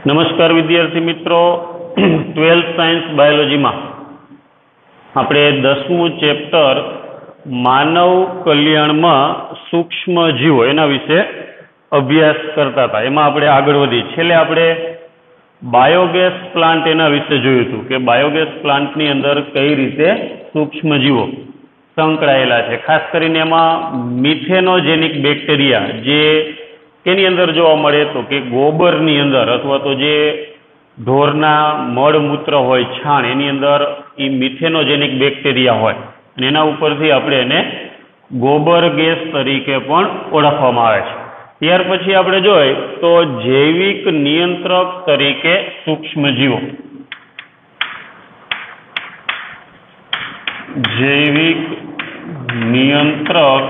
નમસ્કાર વિદ્યાર્થી મિત્રો, 12th સાયન્સ બાયોલોજીમાં આપણે 10મું ચેપ્ટર માનવ કલ્યાણમાં સૂક્ષ્મ જીવો એના વિશે અભ્યાસ કરતા હતા. એમાં આપણે આગળ વધી છેલ્લે આપણે બાયોગેસ પ્લાન્ટ એના વિશે જોયું હતું કે બાયોગેસ પ્લાન્ટની અંદર કઈ રીતે સૂક્ષ્મ જીવો સંકળાયેલા છે. ખાસ કરીને એમાં મિથેનોજેનિક બેક્ટેરિયા જે એની અંદર જોવા મળે તો કે ગોબરની અંદર અથવા તો જે ઢોરના મળમૂત્ર હોય છાણ એની અંદર એ મિથેનોજેનિક બેક્ટેરિયા હોય અને એના ઉપરથી આપણે એને ગોબર ગેસ તરીકે પણ ઓળખવામાં આવે છે. ત્યાર પછી આપણે જોઈએ તો જૈવિક નિયંત્રક તરીકે સૂક્ષ્મજીવો, જૈવિક નિયંત્રક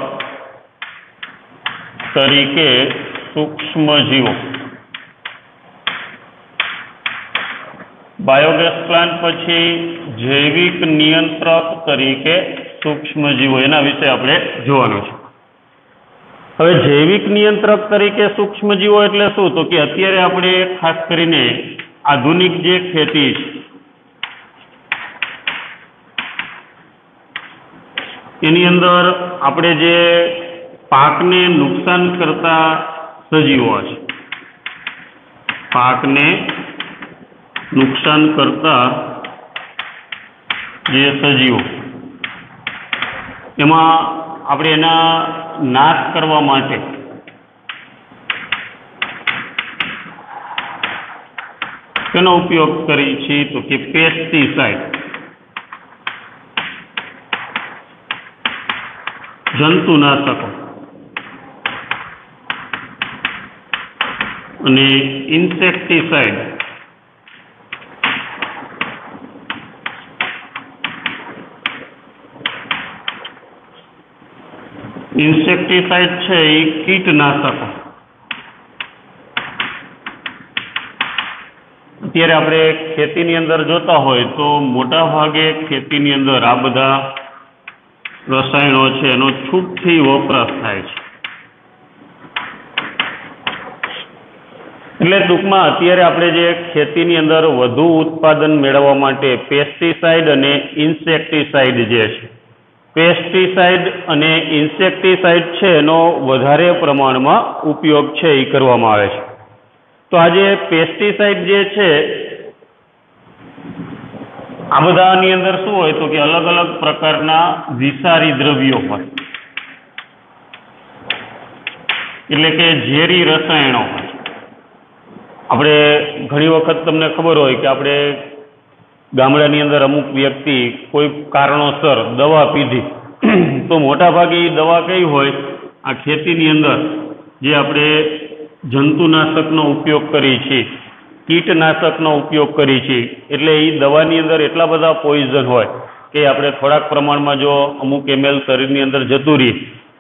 તરીકે સૂક્ષ્મજીવો. બાયોગેસ પ્લાન્ટ પછી જૈવિક નિયંત્રક તરીકે સૂક્ષ્મજીવો એના વિશે આપણે જોવાનું છે. હવે જૈવિક નિયંત્રક તરીકે સૂક્ષ્મજીવો એટલે શું? તો કે અત્યારે આપણે ખાસ કરીને આધુનિક જે ખેતી છે એની અંદર આપણે જે પાકને નુકસાન કરતા સજીવો છે, પાકને નુકસાન કરતા જે સજીવો, એમાં આપણે એના નાશ કરવા માટે તેનો ઉપયોગ કરીએ છીએ તો કે પેસ્ટિસાઇડ, જંતુનાશકો અને ઇન્સેક્ટિસાઇડ. ઇન્સેક્ટિસાઇડ છે એ કીટનાશકો. અત્યારે આપણે ખેતીની અંદર જોતા હોય તો મોટા ભાગે ખેતીની અંદર આ બધા રસાયણો છે એનો છૂટથી વપરાશ થાય છે. એટલે ટૂંકમાં અત્યારે આપણે જે ખેતીની અંદર વધુ ઉત્પાદન મેળવવા માટે પેસ્ટિસાઇડ અને ઇન્સેક્ટિસાઇડ જે છે, પેસ્ટિસાઇડ અને ઇન્સેક્ટિસાઇડ છે એનો વધારે પ્રમાણમાં ઉપયોગ છે એ કરવામાં આવે છે. તો આ જે પેસ્ટિસાઇડ જે છે આ બધાની અંદર શું હોય તો કે અલગ અલગ પ્રકારના વિષારી દ્રવ્યો હોય, એટલે કે ઝેરી રસાયણો હોય. આપણે ઘણી વખત તમને ખબર હોય કે આપણે ગામડાની અંદર અમુક વ્યક્તિ કોઈ કારણોસર દવા પીધી તો મોટા ભાગે એ દવા કઈ હોય, આ ખેતીની અંદર જે આપણે જંતુનાશકનો ઉપયોગ કરીએ છીએ, કીટનાશકનો ઉપયોગ કરીએ છીએ, એટલે એ દવાની અંદર એટલા બધા પોઈઝન હોય કે આપણે થોડાક પ્રમાણમાં જો અમુક ml શરીરની અંદર જતું રહે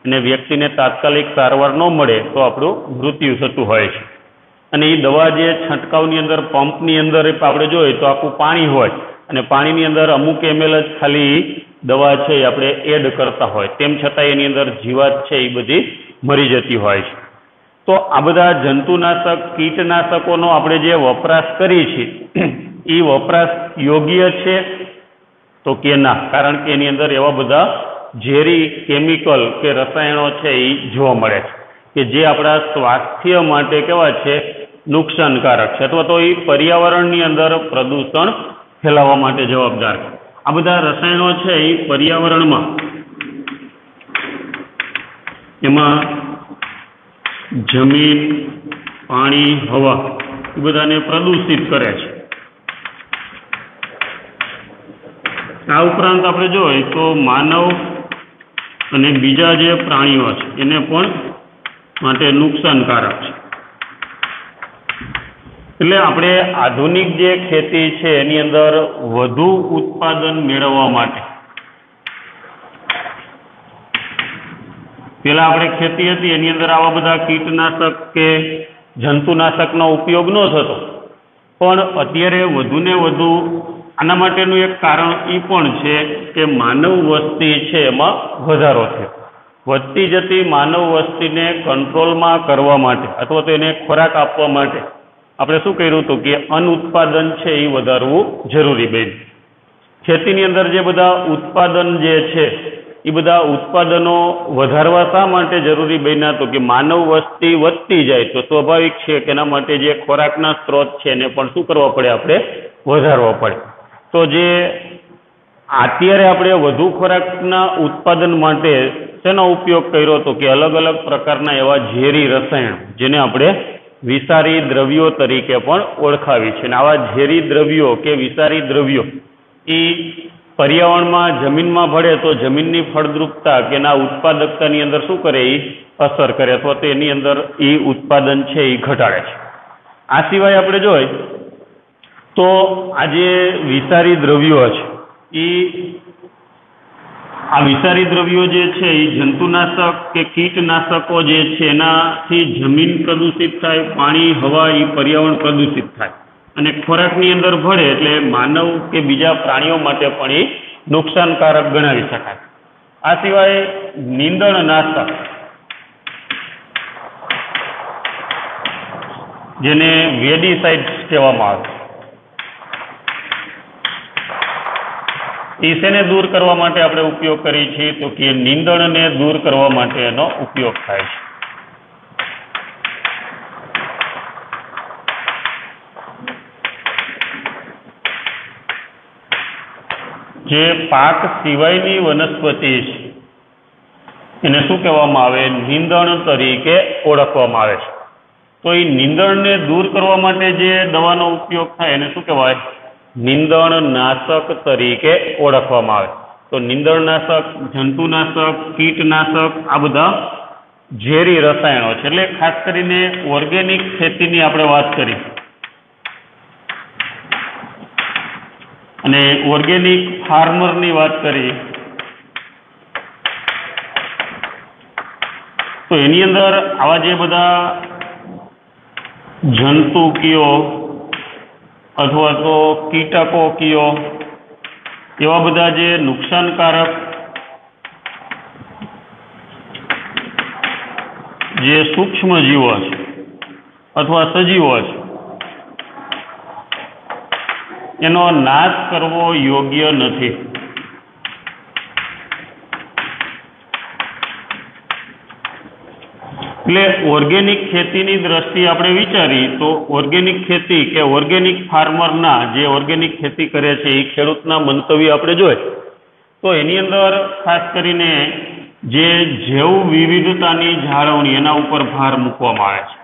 અને વ્યક્તિને તાત્કાલિક સારવાર ન મળે તો આપણું મૃત્યુ થતું હોય છે. અને એ દવા જે છંટકાવની અંદર પંપની અંદર આપણે જોઈએ તો આખું પાણી હોય અને પાણીની અંદર અમુક ml જ ખાલી દવા છે એ આપણે એડ કરતા હોય, તેમ છતાં એની અંદર જીવાત છે એ બધી મરી જતી હોય છે. તો આ બધા જંતુનાશક કીટનાશકોનો આપણે જે વપરાશ કરીએ છીએ એ વપરાશ યોગ્ય છે તો કે ના, કારણ કે એની અંદર એવા બધા ઝેરી કેમિકલ કે રસાયણો છે એ જોવા મળે છે કે જે આપણા સ્વાસ્થ્ય માટે કેવા છે, નુકસાનકારક છે અથવા તો એ પર્યાવરણની અંદર પ્રદૂષણ ફેલાવવા માટે જવાબદાર છે. આ બધા રસાયણો છે એ પર્યાવરણમાં એમાં જમીન, પાણી, હવા એ બધાને પ્રદૂષિત કરે છે. આ ઉપરાંત આપણે જોઈએ તો માનવ અને બીજા જે પ્રાણીઓ છે એને પણ માટે નુકસાનકારક છે. એટલે આપણે આધુનિક જે ખેતી છે એની અંદર વધુ ઉત્પાદન મેળવવા માટે પેલા આપણે ખેતી હતી એની અંદર આવા બધા કીટનાશક કે જંતુનાશકનો ઉપયોગ ન થતો, પણ અત્યારે વધુ ને વધુ આના માટેનું એક કારણ એ પણ છે કે માનવ વસ્તી છે એમાં વધારો થયો. વધતી જતી માનવ વસ્તીને કંટ્રોલમાં કરવા માટે અથવા તો એને ખોરાક આપવા માટે આપણે શું કર્યું હતું કે અનુત્પાદન છે એ વધારવું જરૂરી બન્યું. ખેતીની અંદર જે બધા ઉત્પાદન જે છે એ બધા ઉત્પાદનો વધારવા શા માટે જરૂરી બન્યા તો કે માનવ વસ્તી વધતી જાય તો સ્વાભાવિક છે કે એના માટે જે ખોરાકના સ્ત્રોત છે એને પણ શું કરવા પડે, આપણે વધારવા પડે. તો જે અત્યારે આપણે વધુ ખોરાકના ઉત્પાદન માટે શેનો ઉપયોગ કર્યો તો કે અલગ અલગ પ્રકારના એવા ઝેરી રસાયણ જેને આપણે વિષારી દ્રવ્યો તરીકે પણ ઓળખાવી છે. અને આવા ઝેરી દ્રવ્યો કે વિષારી દ્રવ્યો એ પર્યાવરણમાં જમીનમાં ભળે તો જમીનની ફળદ્રુપતા કે એના ઉત્પાદકતાની અંદર શું કરે, એ અસર કરે અથવા તો એની અંદર એ ઉત્પાદન છે એ ઘટાડે છે. આ સિવાય આપણે જોઈએ તો આ જે વિષારી દ્રવ્યો છે આ વિષારી દ્રવ્યો જે છે એ જંતુનાશક કે કીટનાશકો જે છે એનાથી જમીન પ્રદૂષિત થાય, પાણી, હવા, એ પર્યાવરણ પ્રદૂષિત થાય અને ખોરાકની અંદર ભળે એટલે માનવ કે બીજા પ્રાણીઓ માટે પણ એ નુકસાનકારક ગણાવી શકાય. આ સિવાય નીંદણનાશક જેને વેડીસાઇડ્સ કહેવામાં આવે એ શેને દૂર કરવા માટે આપણે ઉપયોગ કરીએ છીએ તો કે નીંદણને દૂર કરવા માટે એનો ઉપયોગ થાય છે. જે પાક સિવાયની વનસ્પતિ છે એને શું કહેવામાં આવે, નીંદણ તરીકે ઓળખવામાં આવે છે. તો એ નીંદણને દૂર કરવા માટે જે દવાનો ઉપયોગ થાય એને શું કહેવાય, નીંદણનાશક તરીકે ઓળખવામાં આવે. તો નીંદણનાશક, જંતુનાશક, કીટનાશક આ બધા ઝેરી રસાયણો છે. એટલે ખાસ કરીને ઓર્ગેનિક ખેતીની આપણે વાત કરી અને ઓર્ગેનિક ફાર્મરની વાત કરી તો એની અંદર આવા જે બધા જંતુ કયો અથવા તો કીટકો કયો એવા બધા જે નુકસાનકારક જે સૂક્ષ્મ જીવો છે અથવા સજીવો છે એનો નાશ કરવો યોગ્ય નથી. એટલે ઓર્ગેનિક ખેતીની દ્રષ્ટિએ આપણે વિચારીએ તો ઓર્ગેનિક ખેતી કે ઓર્ગેનિક ફાર્મરના જે ઓર્ગેનિક ખેતી કરે છે એ ખેડૂતના મંતવ્ય આપણે જોઈએ તો એની અંદર ખાસ કરીને જે જૈવ વિવિધતાની જાળવણી એના ઉપર ભાર મૂકવામાં આવે છે.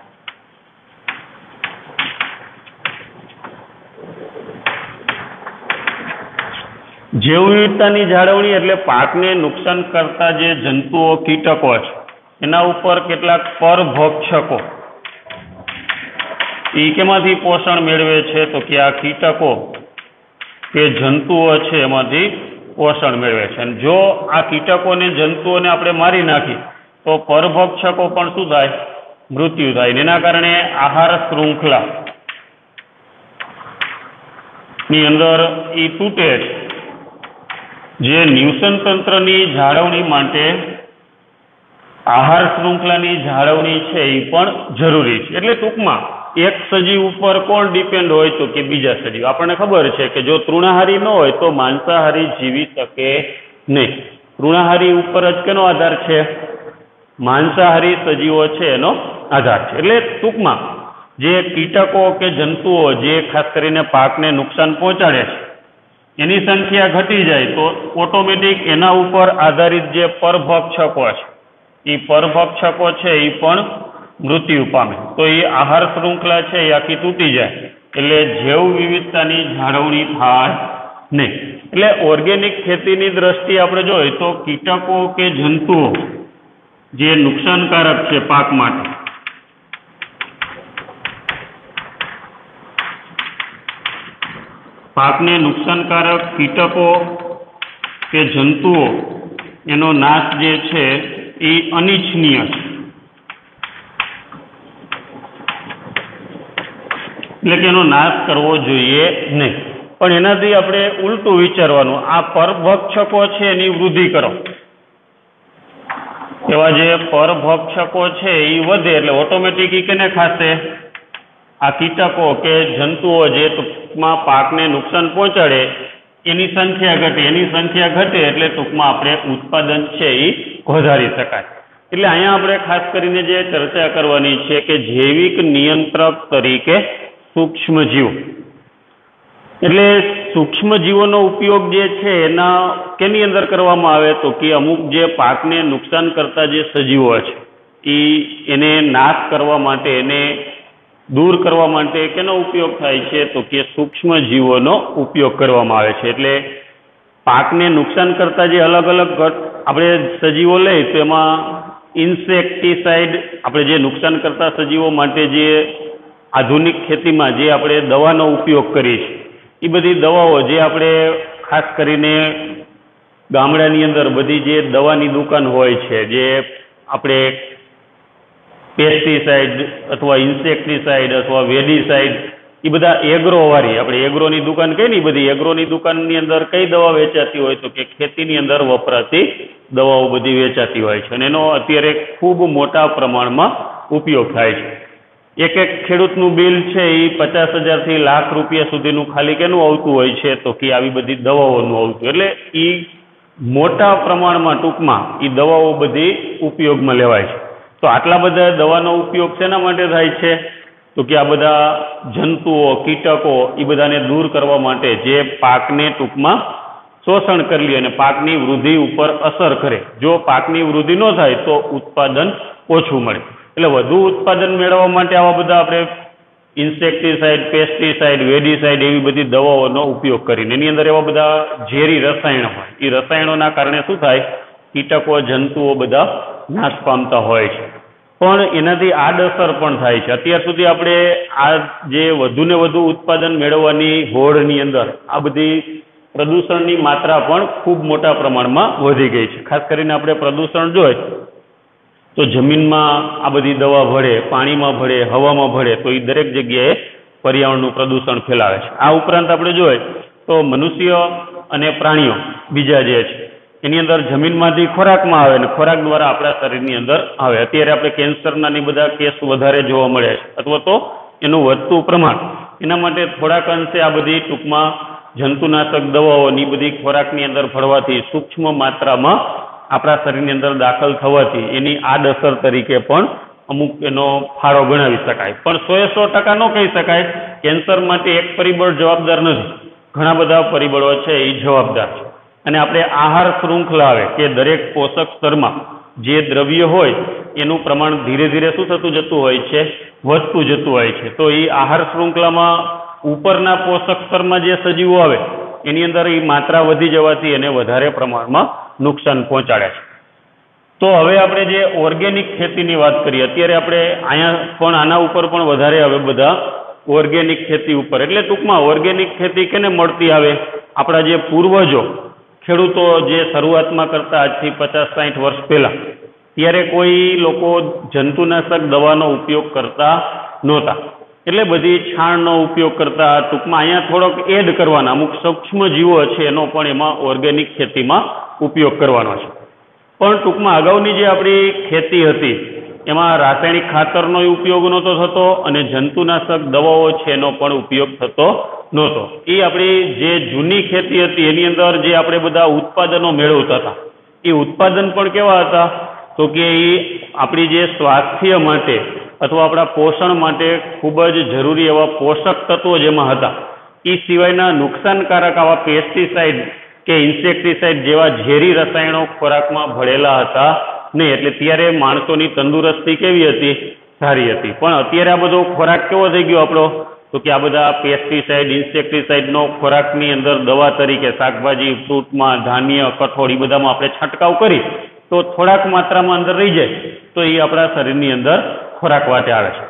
જૈવ વિવિધતાની જાળવણી એટલે પાકને નુકસાન કરતા જે જંતુઓ, કીટકો છે એના ઉપર કેટલાક પરભક્ષકો એ કેમાંથી પોષણ મેળવે છે તો કે આ કીટકો કે જંતુઓ છે એમાંથી પોષણ મેળવે છે. અને જો આ કીટકોને, જંતુઓને આપણે મારી નાખી તો પરભક્ષકો પણ શું થાય, મૃત્યુ થાય. એના કારણે આહાર શૃંખલા ની અંદર એ તૂટે છે. જે નિવસન તંત્રની જાળવણી માટે આહાર શૃંખલાની જાળવણી છે એ પણ જરૂરી છે. એટલે ટૂંકમાં એક સજીવ ઉપર કોણ ડિપેન્ડ હોય તો કે બીજા સજીવ. આપણને ખબર છે કે જો તૃણાહારી ન હોય તો માંસાહારી જીવી શકે નહીં. તૃણાહારી ઉપર જ કેનો આધાર છે, માંસાહારી સજીવો છે એનો આધાર છે. એટલે ટૂંકમાં જે કીટકો કે જંતુઓ જે ખાસ કરીને પાકને નુકસાન પહોંચાડે છે એની સંખ્યા ઘટી જાય તો ઓટોમેટિક એના ઉપર આધારિત જે પરભક્ષકો છે એ પરભક્ષકો છે એ પણ મૃત્યુ પામે. તો એ આહાર શૃંખલા છે એ આખી તૂટી જાય એટલે જૈવ વિવિધતાની જાળવણી થાય નહીં. એટલે ઓર્ગેનિક ખેતીની દ્રષ્ટિએ આપણે જોઈએ તો કીટકો કે જંતુઓ જે નુકસાનકારક છે પાક માટે પાકને નુકસાનકારક કીટકો કે જંતુઓ એનો નાશ જે છે એ અનિચ્છનીય છે. એટલે કે એનો નાશ કરવો જોઈએ નહીં. પણ એનાથી આપણે ઉલટું વિચારવાનું, આ પરભક્ષકો છે એની વૃદ્ધિ કરો. એવા જે પરભક્ષકો છે એ વધે એટલે ઓટોમેટિક કેને ખાશે, આ કીટકો કે જંતુઓ જે ટૂંકમાં પાકને નુકસાન પહોંચાડે એની સંખ્યા ઘટે એટલે ટૂંકમાં આપણે ઉત્પાદન છે એ વધારી શકાય. એટલે અહીંયા આપણે ખાસ કરીને જે ચર્ચા કરવાની છે કે જૈવિક નિયંત્રક તરીકે સૂક્ષ્મજીવો. એટલે સૂક્ષ્મજીવોનો ઉપયોગ જે છે એના કેની અંદર કરવામાં આવે તો કે અમુક જે પાકને નુકસાન કરતા જે સજીવો છે એને નાશ કરવા માટે, એને દૂર કરવા માટે કેનો ઉપયોગ થાય છે તો કે સૂક્ષ્મજીવોનો ઉપયોગ કરવામાં આવે છે. એટલે પાકને નુકસાન કરતા જે અલગ અલગ આપણે સજીવો લઈએ તો એમાં ઇન્સેક્ટિસાઇડ, આપણે જે નુકસાન કરતા સજીવો માટે જે આધુનિક ખેતીમાં જે આપણે દવાનો ઉપયોગ કરીએ છીએ એ બધી દવાઓ જે આપણે ખાસ કરીને ગામડાની અંદર બધી જે દવાની દુકાન હોય છે, જે આપણે પેસ્ટિસાઇડ અથવા ઇન્સેક્ટિસાઇડ અથવા વેડીસાઇડ, એ બધા એગ્રોવાળી, આપણે એગ્રોની દુકાન કહીએ ને, એ બધી એગ્રોની દુકાનની અંદર કઈ દવા વેચાતી હોય તો કે ખેતીની અંદર વપરાતી દવાઓ બધી વેચાતી હોય છે અને એનો અત્યારે ખૂબ મોટા પ્રમાણમાં ઉપયોગ થાય છે. એક ખેડૂતનું બિલ છે એ 50,000 થી લાખ રૂપિયા સુધીનું ખાલી કેનું આવતું હોય છે તો કે આવી બધી દવાઓનું આવતું. એટલે એ મોટા પ્રમાણમાં ટૂંકમાં એ દવાઓ બધી ઉપયોગમાં લેવાય છે. તો આટલા બધા દવાનો ઉપયોગ શેના માટે થાય છે તો કે આ બધા જંતુઓ, કીટકો એ બધાને દૂર કરવા માટે, જે પાકને ટૂંકમાં શોષણ કરી લે અને પાકની વૃદ્ધિ ઉપર અસર કરે. જો પાકની વૃદ્ધિ ન થાય તો ઉત્પાદન ઓછું મળે. એટલે વધુ ઉત્પાદન મેળવવા માટે આવા બધા આપણે ઇન્સેક્ટિસાઇડ, પેસ્ટિસાઇડ, વેડીસાઇડ એવી બધી દવાઓનો ઉપયોગ કરીને એની અંદર એવા બધા ઝેરી રસાયણો હોય, એ રસાયણોના કારણે શું થાય, કીટકો, જંતુઓ બધા નાશ પામતા હોય છે. પણ એનાથી આડઅસર પણ થાય છે. અત્યાર સુધી આપણે આ જે વધુ ને વધુ ઉત્પાદન મેળવવાની હોડની અંદર આ બધી પ્રદૂષણની માત્રા પણ ખૂબ મોટા પ્રમાણમાં વધી ગઈ છે. ખાસ કરીને આપણે પ્રદૂષણ જોઈએ તો જમીનમાં આ બધી દવા ભળે, પાણીમાં ભળે, હવામાં ભળે તો એ દરેક જગ્યાએ પર્યાવરણનું પ્રદૂષણ ફેલાવે છે. આ ઉપરાંત આપણે જોઈએ તો મનુષ્ય અને પ્રાણીઓ બીજા જે છે એની અંદર જમીનમાંથી ખોરાકમાં આવે ને ખોરાક દ્વારા આપણા શરીરની અંદર આવે. અત્યારે આપણે કેન્સરના ને બધા કેસ વધારે જોવા મળે છે અથવા તો એનું વધતું પ્રમાણ. એના માટે થોડાક અંશે આ બધી ટૂંકમાં જંતુનાશક દવાઓની બધી ખોરાકની અંદર ભળવાથી, સૂક્ષ્મ માત્રામાં આપણા શરીરની અંદર દાખલ થવાથી એની આડઅસર તરીકે પણ અમુક એનો ફાળો ગણાવી શકાય. પણ 100% ન કહી શકાય. કેન્સર માટે એક પરિબળ જવાબદાર નથી, ઘણા બધા પરિબળો છે એ જવાબદાર છે. અને આપણે આહાર શૃંખલા આવે કે દરેક પોષક સ્તરમાં જે દ્રવ્ય હોય એનું પ્રમાણ ધીરે ધીરે શું થતું જતું હોય છે, વધતું જતું હોય છે. તો એ આહાર શૃંખલામાં ઉપરના પોષક સ્તરમાં જે સજીવો આવે એની અંદર એ માત્રા વધી જવાથી એને વધારે પ્રમાણમાં નુકસાન પહોંચાડે છે. તો હવે આપણે જે ઓર્ગેનિક ખેતીની વાત કરીએ, અત્યારે આપણે અહીંયા પણ આના ઉપર પણ વધારે હવે બધા ઓર્ગેનિક ખેતી ઉપર, એટલે ટૂંકમાં ઓર્ગેનિક ખેતી કેને મળતી આવે, આપણા જે પૂર્વજો ખેડૂતો જે શરૂઆતમાં કરતા આજથી 50-60 વર્ષ પહેલા, ત્યારે કોઈ લોકો જંતુનાશક દવાનો ઉપયોગ કરતા નહોતા. એટલે બધી છાણનો ઉપયોગ કરતા. ટૂંકમાં અહીંયા થોડોક એડ કરવાના અમુક સૂક્ષ્મ જીવો છે એનો પણ એમાં ઓર્ગેનિક ખેતીમાં ઉપયોગ કરવાનો છે. પણ ટૂંકમાં અગાઉની જે આપણી ખેતી હતી એમાં રાસાયણિક ખાતરનો ઉપયોગ નહોતો થતો અને જંતુનાશક દવાઓ છે એનો પણ ઉપયોગ થતો નહોતો. એ આપણી જે જૂની ખેતી હતી એની અંદર જે આપણે બધા ઉત્પાદનો મેળવતા હતા એ ઉત્પાદન પણ કેવા હતા તો કે એ આપણી જે સ્વાસ્થ્ય માટે અથવા આપણા પોષણ માટે ખૂબ જ જરૂરી એવા પોષક તત્વો જેમાં હતા. એ સિવાયના નુકસાનકારક આવા પેસ્ટિસાઇડ કે ઇન્સેક્ટિસાઇડ જેવા ઝેરી રસાયણો ખોરાકમાં ભળેલા હતા નહીં. એટલે ત્યારે માણસોની તંદુરસ્તી કેવી હતી, સારી હતી. પણ અત્યારે આ બધો ખોરાક કેવો થઈ ગયો આપણો તો કે આ બધા પેસ્ટિસાઇડ, ઇન્સેક્ટિસાઇડનો ખોરાકની અંદર દવા તરીકે શાકભાજી, ફ્રૂટમાં, ધાન્ય, કઠોળ એ બધામાં આપણે છંટકાવ કરી તો થોડાક માત્રામાં અંદર રહી જાય તો એ આપણા શરીરની અંદર ખોરાક વાટે આવે છે.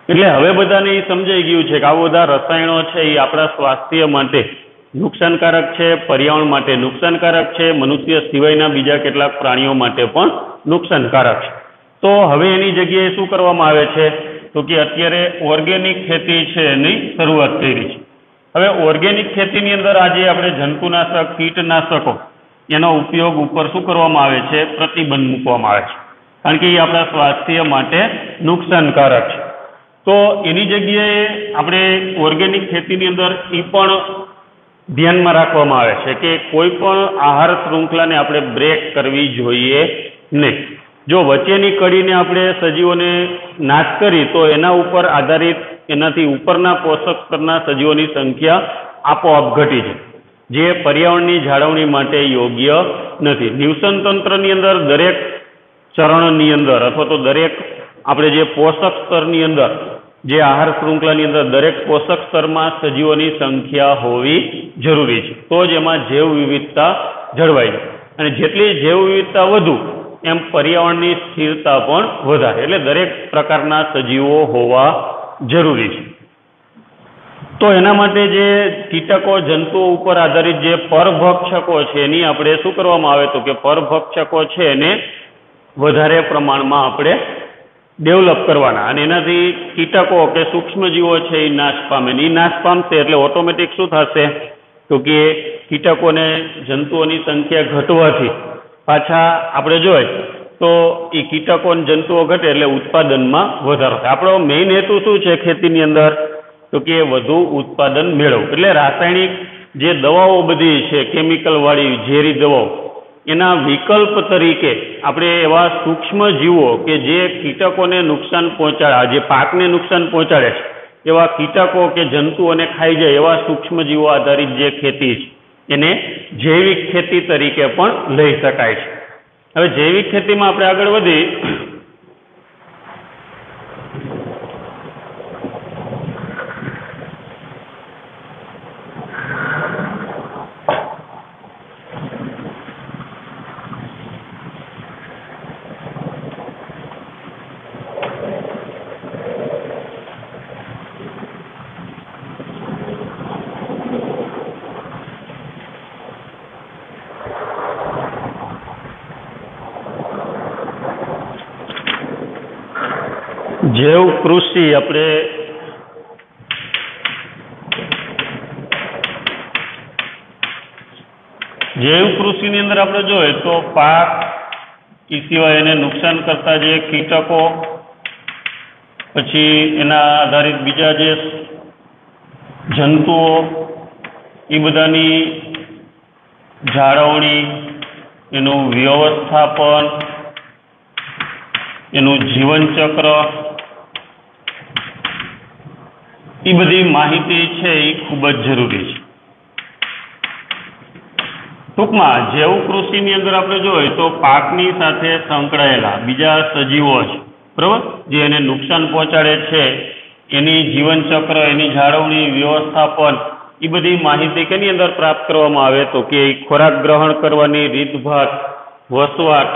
એટલે હવે બધાને એ સમજાઈ ગયું છે કે આ બધા રસાયણો છે એ આપણા સ્વાસ્થ્ય માટે નુકસાનકારક છે, પર્યાવરણ માટે નુકસાનકારક છે, મનુષ્ય સિવાયના બીજા કેટલાક પ્રાણીઓ માટે પણ નુકસાનકારક છે. તો હવે એની જગ્યાએ શું કરવામાં આવે છે તો કે અત્યારે ઓર્ગેનિક ખેતી છે એની શરૂઆત કરી છે. હવે ઓર્ગેનિક ખેતીની અંદર આજે આપણે જંતુનાશક, કીટનાશકો એનો ઉપયોગ ઉપર શું કરવામાં આવે છે, પ્રતિબંધ મૂકવામાં આવે છે, કારણ કે એ આપણા સ્વાસ્થ્ય માટે નુકસાનકારક છે. તો એની જગ્યાએ આપણે ઓર્ગેનિક ખેતીની અંદર એ પણ ધ્યાનમાં રાખવામાં આવે છે કે કોઈ પણ આહાર શૃંખલાને આપણે બ્રેક કરવી જોઈએ નહીં. જો વચ્ચેની કડીને આપણે સજીવોને નાશ કરી તો એના ઉપર આધારિત એનાથી ઉપરના પોષક સ્તરના સજીવોની સંખ્યા આપોઆપ ઘટી છે, જે પર્યાવરણની જાળવણી માટે યોગ્ય નથી. નિવસન તંત્રની અંદર દરેક ચરણની અંદર અથવા તો દરેક આપણે જે પોષક સ્તરની અંદર જે આહાર શૃંખલાની અંદર દરેક પોષક સ્તરમાં સજીવોની સંખ્યા હોવી જરૂરી છે, તો જ એમાં જૈવ વિવિધતા જળવાય છે. અને જેટલી જૈવ વિવિધતા વધુ એમ પર્યાવરણની સ્થિરતા પણ વધારે. એટલે દરેક પ્રકારના સજીવો હોવા જરૂરી છે. તો એના માટે જે કીટકો જંતુઓ ઉપર આધારિત જે પરભક્ષકો છે એની આપણે શું કરવામાં આવે તો કે પરભક્ષકો છે એને વધારે પ્રમાણમાં આપણે ડેવલપ કરવાના, અને એનાથી કીટકો કે સૂક્ષ્મજીવો છે એ નાશ પામે. એ નાશ પામશે એટલે ઓટોમેટિક શું થશે તો કે કીટકોને જંતુઓની સંખ્યા ઘટવાથી પાછા આપણે જોઈએ તો એ કીટકો અને જંતુઓ ઘટે એટલે ઉત્પાદનમાં વધારો થાય. આપણો મેઇન હેતુ શું છે ખેતીની અંદર તો કે વધુ ઉત્પાદન મેળવવું. એટલે રાસાયણિક જે દવાઓ બધી છે કેમિકલ વાળી ઝેરી દવાઓ એના વિકલ્પ તરીકે આપણે એવા સૂક્ષ્મ જીવો કે જે કીટકોને નુકસાન પહોંચાડે, જે પાકને નુકસાન પહોંચાડે છે એવા કીટકો કે જંતુઓને ખાઈ જાય એવા સૂક્ષ્મ જીવો આધારિત જે ખેતી છે એને જૈવિક ખેતી તરીકે પણ લઈ શકાય છે. હવે જૈવિક ખેતીમાં આપણે આગળ વધી જૈવ કૃષિ આપણે જૈવ કૃષિની અંદર આપણે જોઈએ તો પાક એ સિવાય એને નુકસાન કરતા જે કીટકો, પછી એના આધારિત બીજા જે જંતુઓ એ બધાની જાળવણી, એનું વ્યવસ્થાપન, એનું જીવનચક્ર, એ બધી માહિતી છે એ ખૂબ જ જરૂરી છે. ટૂંકમાં જૈવ કૃષિની અંદર આપણે જોઈએ તો પાકની સાથે સંકળાયેલા બીજા સજીવો છે, બરાબર, જે એને નુકસાન પહોંચાડે છે એની જીવનચક્ર, એની જાળવણી, વ્યવસ્થાપન, એ બધી માહિતી કેની અંદર પ્રાપ્ત કરવામાં આવે તો કે ખોરાક ગ્રહણ કરવાની રીતભાત, વસવાટ,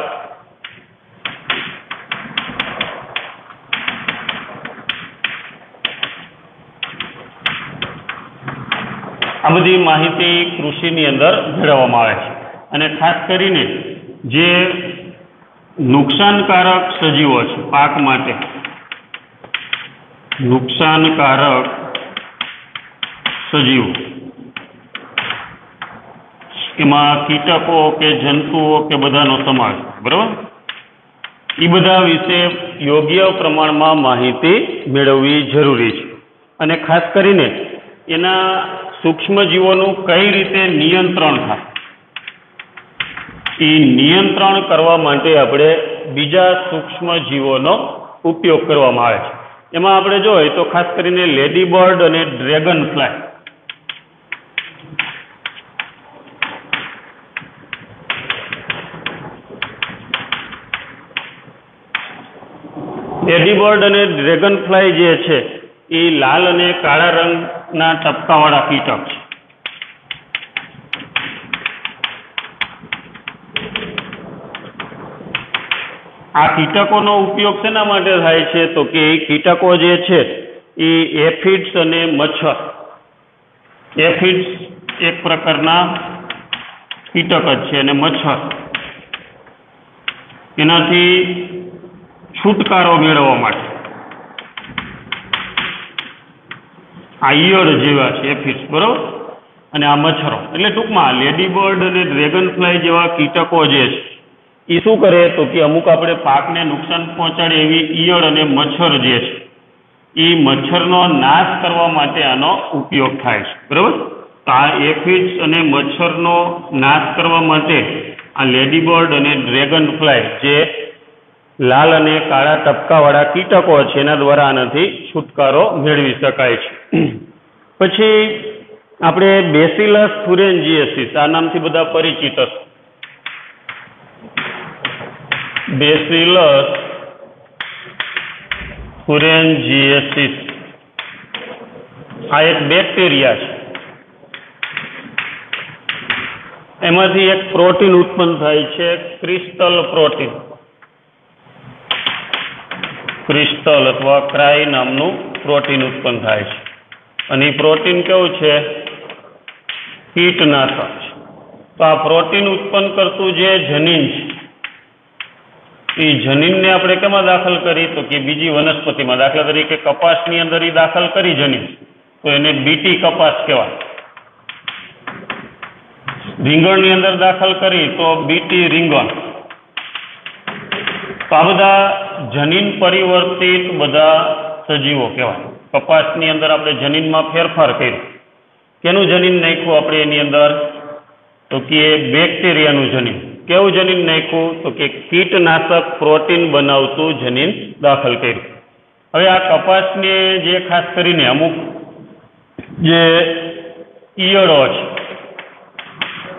આ બધી માહિતી કૃષિની અંદર મેળવવામાં આવે છે. અને ખાસ કરીને જે નુકસાનકારક સજીવો છે પાક માટે, નુકસાનકારક સજીવો એમાં કીટકો કે જંતુઓ કે બધાનો સમાવેશ, બરાબર, એ બધા વિશે યોગ્ય પ્રમાણમાં માહિતી મેળવવી જરૂરી છે. અને ખાસ કરીને એના સૂક્ષ્મજીવોનું કઈ રીતે નિયંત્રણ થાય એ નિયંત્રણ કરવા માટે આપણે બીજા સૂક્ષ્મજીવોનો ઉપયોગ કરવામાં આવે છે. એમાં આપણે જોઈએ તો ખાસ કરીને લેડીબર્ડ અને ડ્રેગન ફ્લાય, લેડીબર્ડ અને ડ્રેગન ફ્લાય જે છે એ લાલ અને કાળા રંગના ટપકાવાળા કીટક છે. આ કીટકોનો ઉપયોગ શેના માટે થાય છે તો કે એ કીટકો જે છે એ એફિડ્સ અને મચ્છર, એફિડ્સ એક પ્રકારના કીટક જ છે અને મચ્છર એનાથી છુટકારો મેળવવા માટે આ ઈયળ જેવા છે એફિડ્સ, બરોબર, અને આ મચ્છરો. એટલે ટૂંકમાં લેડીબર્ડ અને ડ્રેગન ફ્લાય જેવા કીટકો જે છે એ શું કરે તો કે અમુક આપણે પાકને નુકસાન પહોંચાડે એવી ઈયળ અને મચ્છર જે છે એ મચ્છરનો નાશ કરવા માટે આનો ઉપયોગ થાય છે, બરાબર. તો આ એફિડ્સ અને મચ્છરનો નાશ કરવા માટે આ લેડીબર્ડ અને ડ્રેગન ફ્લાય જે લાલ અને કાળા ટપકાવાળા કીટકો છે એના દ્વારા આનાથી છુટકારો મેળવી શકાય છે. પછી આપણે બેસિલસ થુરેન્જીએસિસ આ નામથી બધા પરિચિત હશે. બેસિલસ થુરેન્જીએસિસ આ એક બેક્ટેરિયા છે. એમાંથી એક પ્રોટીન ઉત્પન્ન થાય છે, ક્રિસ્ટલ પ્રોટીન. ક્રિસ્ટલ અથવા ક્રાય નામનું પ્રોટીન ઉત્પન્ન થાય છે. અને એ પ્રોટીન કેવું છે? કીટનાશક છે. તો આ પ્રોટીન ઉત્પન્ન કરતું જે જનીન છે એ જનીનને આપણે કેમાં દાખલ કરી? તો કે બીજી વનસ્પતિમાં. દાખલા તરીકે કપાસની અંદર એ દાખલ કરી જનીન, તો એને બીટી કપાસ કહેવાય. રીંગણની અંદર દાખલ કરી તો બીટી રીંગણ. તો આ બધા જનીન પરિવર્તિત બધા સજીવો કહેવાય. કપાસની અંદર આપણે જનીનમાં ફેરફાર કર્યો. કેનું જનીન નાખ્યું આપણે એની અંદર? તો કે બેક્ટેરિયાનું જનીન. કેવું જનીન નાખ્યું? તો કે કીટનાશક પ્રોટીન બનાવતું જનીન દાખલ કર્યું. હવે આ કપાસને જે ખાસ કરીને અમુક જે ઈયળો છે,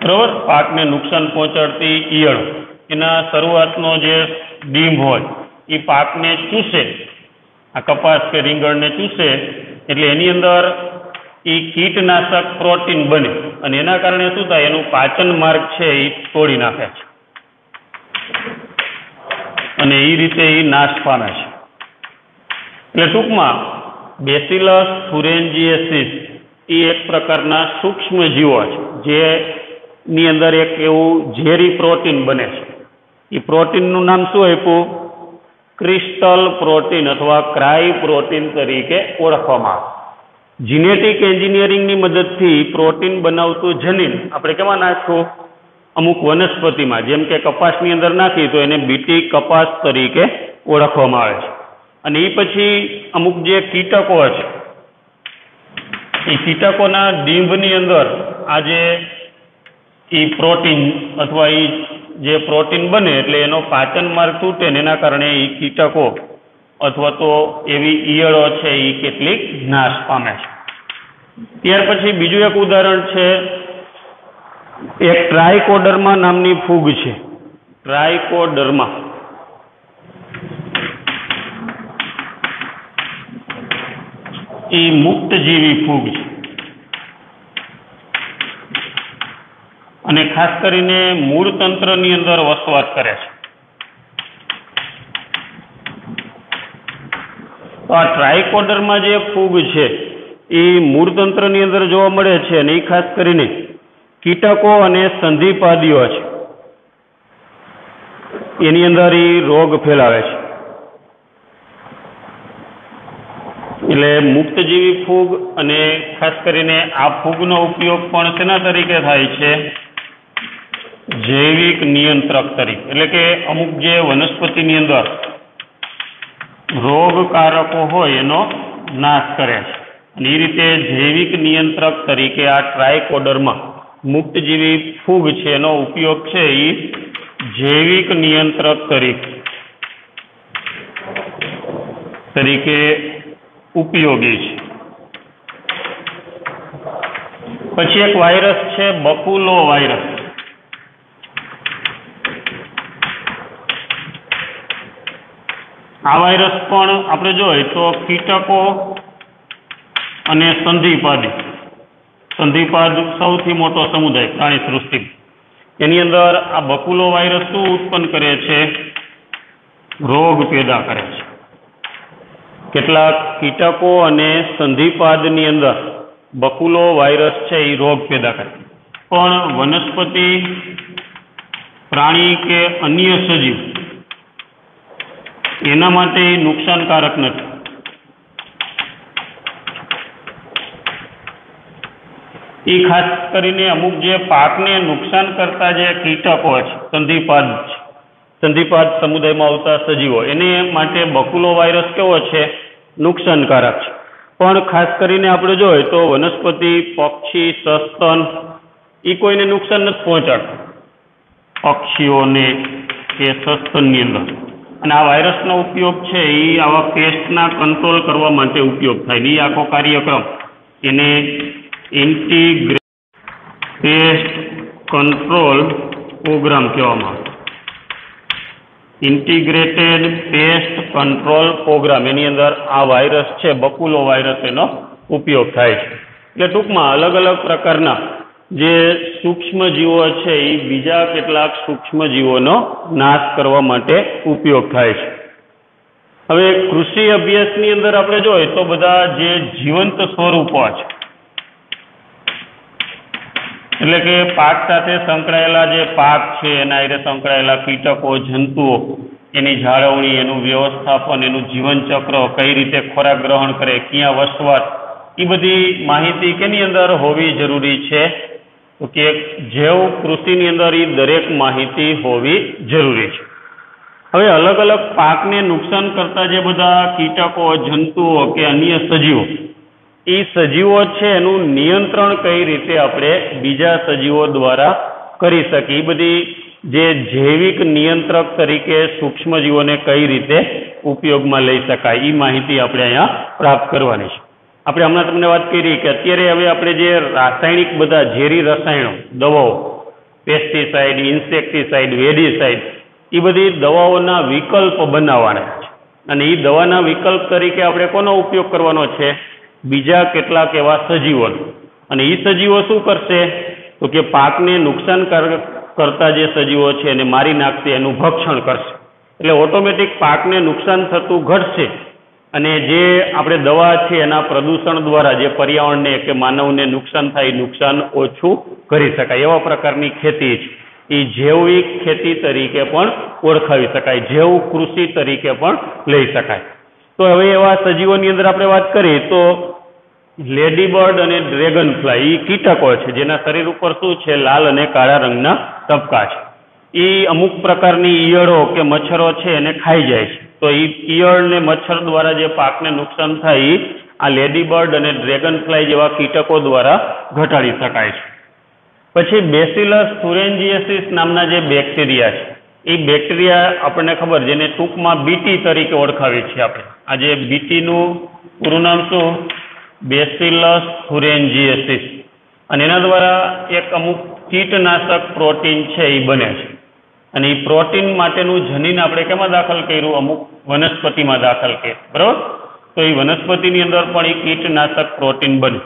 બરોબર, પાકને નુકસાન પહોંચાડતી ઈયળો, એના શરૂઆતનો જે ડીંભ હોય એ પાકને ચૂસે, આ કપાસ કે રીંગણને ચૂસે, એટલે એની અંદર એ કીટનાશક પ્રોટીન બને અને એના કારણે શું થાય? એનું પાચન માર્ગ છે એ તોડી નાખે છે અને એ રીતે એ નાશ પામે છે. એટલે ટૂંકમાં બેસિલસ થુરેન્જીએસિસ એ એક પ્રકારના સૂક્ષ્મ જીવો છે જેની અંદર એક એવું ઝેરી પ્રોટીન બને છે. એ પ્રોટીનનું નામ શું આપ્યું? ક્રિસ્ટલ પ્રોટીન અથવા ક્રાય પ્રોટીન તરીકે ઓળખવામાં આવે. જીનેટિક એન્જિનિયરિંગની મદદથી પ્રોટીન બનાવતું જનીન આપણે કેમાં નાખવું? અમુક વનસ્પતિમાં, જેમ કે કપાસની અંદર નાખી તો એને બીટી કપાસ તરીકે ઓળખવામાં આવે છે. અને એ પછી અમુક જે કીટકો છે એ કીટકોના ડીંભની અંદર આ જે પ્રોટીન અથવા જે પ્રોટીન બને એટલે એનો પાચન માર્ગ તૂટે ને એના કારણે એ કીટકો અથવા તો એવી ઈયળો છે એ કેટલીક નાશ પામે છે. ત્યાર પછી બીજું એક ઉદાહરણ છે, એક ટ્રાયકોડર્મા નામની ફૂગ છે. ટ્રાયકોડર્મા એ મુક્તજીવી ફૂગ છે અને ખાસ કરીને મૂળ તંત્રની અંદર વસવાટ કરે છે. તો આ ટ્રાયકોડર્મા જે ફૂગ છે એ મૂળતંત્રની અંદર જોવા મળે છે અને એ ખાસ કરીને કીટકો અને સંધિપાદીઓ છે એની અંદર એ રોગ ફેલાવે છે. એટલે મુક્તજીવી ફૂગ અને ખાસ કરીને આ ફૂગનો ઉપયોગ પણ શેના તરીકે થાય છે? જૈવિક નિયંત્રક તરીકે. એટલે કે અમુક જે વનસ્પતિની અંદર રોગકારકો હોય એનો નાશ કરે છે અને એ રીતે જૈવિક નિયંત્રક તરીકે આ ટ્રાયકોડર્મા મુક્તજીવી ફૂગ છે એનો ઉપયોગ છે એ જૈવિક નિયંત્રક તરીકે ઉપયોગી છે. પછી એક વાયરસ છે બકુલો વાયરસ. આ વાયરસ પણ આપણે જોઈએ તો કીટકો અને સંધિપાદ સૌથી મોટો સમુદાય પ્રાણી સૃષ્ટિ. એની અંદર આ બકુલો વાયરસ શું ઉત્પન્ન કરે છે? રોગ પેદા કરે છે. કેટલાક કીટકો અને સંધિપાદની અંદર બકુલો વાયરસ છે એ રોગ પેદા કરે, પણ વનસ્પતિ, પ્રાણી કે અન્ય સજીવ એના માટે નુકસાનકારક નથી. એ ખાસ કરીને અમુક જે પાકને નુકસાન કરતા જે કીટકો છે, સંધિપાદ સમુદાયમાં આવતા સજીવો, એને માટે બકુલો વાયરસ કેવો છે? નુકસાનકારક છે. પણ ખાસ કરીને આપણે જોઈએ તો વનસ્પતિ, પક્ષી, સસ્તન એ કોઈને નુકસાન નથી પહોંચાડતું, પક્ષીઓને કે સસ્તનની અંદર. અને આ વાયરસનો ઉપયોગ છે એ આવા પેસ્ટના કંટ્રોલ કરવા માટે ઉપયોગ થાય. એ આખો કાર્યક્રમ એને પેસ્ટ કંટ્રોલ પ્રોગ્રામ કહેવામાં આવે. ઇન્ટિગ્રેટેડ પેસ્ટ કંટ્રોલ પ્રોગ્રામ, એની અંદર આ વાયરસ છે બકુલો વાયરસ એનો ઉપયોગ થાય છે. એટલે ટૂંકમાં અલગ અલગ પ્રકારના જે સૂક્ષ્મજીવો છે એ બીજા કેટલાક સૂક્ષ્મજીવોનો નાશ કરવા માટે ઉપયોગ થાય છે. હવે કૃષિ અભ્યાસની અંદર આપણે જોઈએ તો બધા જે જીવંત સ્વરૂપો છે, એટલે કે પાક સાથે સંકળાયેલા જે પાક છે એના હારે સંકળાયેલા કીટકો, જંતુઓ, એની જાળવણી, એનું વ્યવસ્થાપન, એનું જીવનચક્ર, કઈ રીતે ખોરાક ગ્રહણ કરે, ક્યાં વસવાટ, એ બધી માહિતી કેની અંદર હોવી જરૂરી છે? તો કે જૈવ કૃષિની અંદર એ દરેક માહિતી હોવી જરૂરી છે. હવે અલગ અલગ પાકને નુકસાન કરતા જે બધા કીટકો, જંતુઓ કે અન્ય સજીવો, એ સજીવો છે એનું નિયંત્રણ કઈ રીતે આપણે બીજા સજીવો દ્વારા કરી શકીએ, એ બધી જે જૈવિક નિયંત્રક તરીકે સૂક્ષ્મજીવોને કઈ રીતે ઉપયોગમાં લઈ શકાય, એ માહિતી આપણે અહીંયા પ્રાપ્ત કરવાની છે. આપણે હમણાં તમને વાત કરી કે અત્યારે હવે આપણે જે રાસાયણિક બધા ઝેરી રસાયણો, દવાઓ, પેસ્ટિસાઇડ, ઇન્સેક્ટિસાઇડ, વેડિસાઇડ, એ બધી દવાઓના વિકલ્પ બનાવવાના છે. અને એ દવાના વિકલ્પ તરીકે આપણે કોનો ઉપયોગ કરવાનો છે? બીજા કેટલાક એવા સજીવોનો. અને એ સજીવો શું કરશે? તો કે પાકને નુકસાન કરતા જે સજીવો છે એને મારી નાખશે, એનું ભક્ષણ કરશે. એટલે ઓટોમેટિક પાકને નુકસાન થતું ઘટશે. અને જે આપણે દવા છે એના પ્રદૂષણ દ્વારા જે પર્યાવરણને કે માનવને નુકસાન થાય, નુકસાન ઓછું કરી શકાય. એવા પ્રકારની ખેતી છે એ જૈવિક ખેતી તરીકે પણ ઓળખાવી શકાય, જૈવ કૃષિ તરીકે પણ લઈ શકાય. તો હવે એવા સજીવોની અંદર આપણે વાત કરીએ તો લેડીબર્ડ અને ડ્રેગન ફ્લાય એ કીટકો છે જેના શરીર ઉપર શું છે? લાલ અને કાળા રંગના ટપકા છે. એ અમુક પ્રકારની ઈયળો કે મચ્છરો છે એને ખાઈ જાય છે. તો એ ઈયળ ને મચ્છર દ્વારા જે પાકને નુકસાન થાય એ આ લેડીબર્ડ અને ડ્રેગન ફ્લાય જેવા કીટકો દ્વારા ઘટાડી શકાય છે. પછી બેસિલસ thuringiensis નામના જે બેક્ટેરિયા છે, એ બેક્ટેરિયા આપણને ખબર, જેને ટૂંકમાં બીટી તરીકે ઓળખાવીએ છીએ આપણે. આ જે બીટીનું પૂરું નામ શું? Bacillus thuringiensis. અને એના દ્વારા એક અમુક કીટનાશક પ્રોટીન છે એ બને છે. અને એ પ્રોટીન માટેનું જનીન આપણે કેમાં દાખલ કર્યું? અમુક વનસ્પતિમાં દાખલ કર્યું, બરાબર? તો એ વનસ્પતિની અંદર પણ એ કીટનાશક પ્રોટીન બને.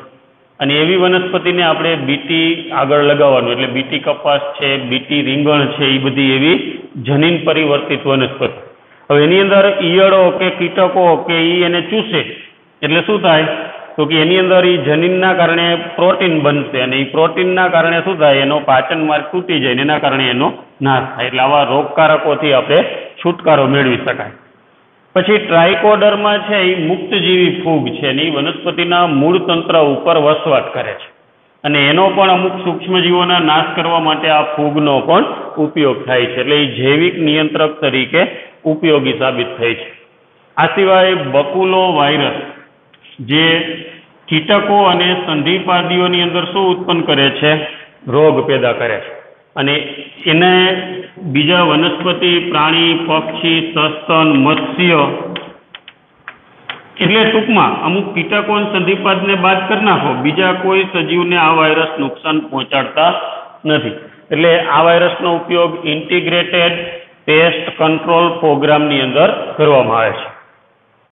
અને એવી વનસ્પતિને આપણે બીટી આગળ લગાવવાનું, એટલે બીટી કપાસ છે, બીટી રીંગણ છે, એ બધી એવી જનીન પરિવર્તિત વનસ્પતિ. હવે એની અંદર ઈયળો કે કીટકો કે એને ચૂસે એટલે શું થાય? તો કે એની અંદર એ જનીનના કારણે પ્રોટીન બનશે. અને એ પ્રોટીનના કારણે શું થાય? એનો પાચન માર્ગ તૂટી જાય, એના કારણે એનો નાશ થાય. એટલે આવા રોગકારકોથી આપણે છુટકારો મેળવી શકાય. પછી ટ્રાઇકોડર્મા છે એ મુક્તજીવી ફૂગ છે અને એ વનસ્પતિના મૂળ તંત્ર ઉપર વસવાટ કરે છે. અને એનો પણ અમુક સૂક્ષ્મજીવોના નાશ કરવા માટે આ ફૂગનો પણ ઉપયોગ થાય છે. એટલે એ જૈવિક નિયંત્રક તરીકે ઉપયોગી સાબિત થાય છે. આ સિવાય બકુલો વાયરસ જે કીટકો અને સંધિપાદીઓની અંદર શું ઉત્પન્ન કરે છે? રોગ પેદા કરે છે. અને એને બીજા વનસ્પતિ, પ્રાણી, પક્ષી, સસ્તન, મત્સ્ય, એટલે ટૂંકમાં અમુક કીટકો અને સંધિપાદને બાદ કરી નાખો, બીજા કોઈ સજીવને આ વાયરસ નુકસાન પહોંચાડતા નથી. એટલે આ વાયરસનો ઉપયોગ ઇન્ટિગ્રેટેડ પેસ્ટ કંટ્રોલ પ્રોગ્રામની અંદર કરવામાં આવે છે.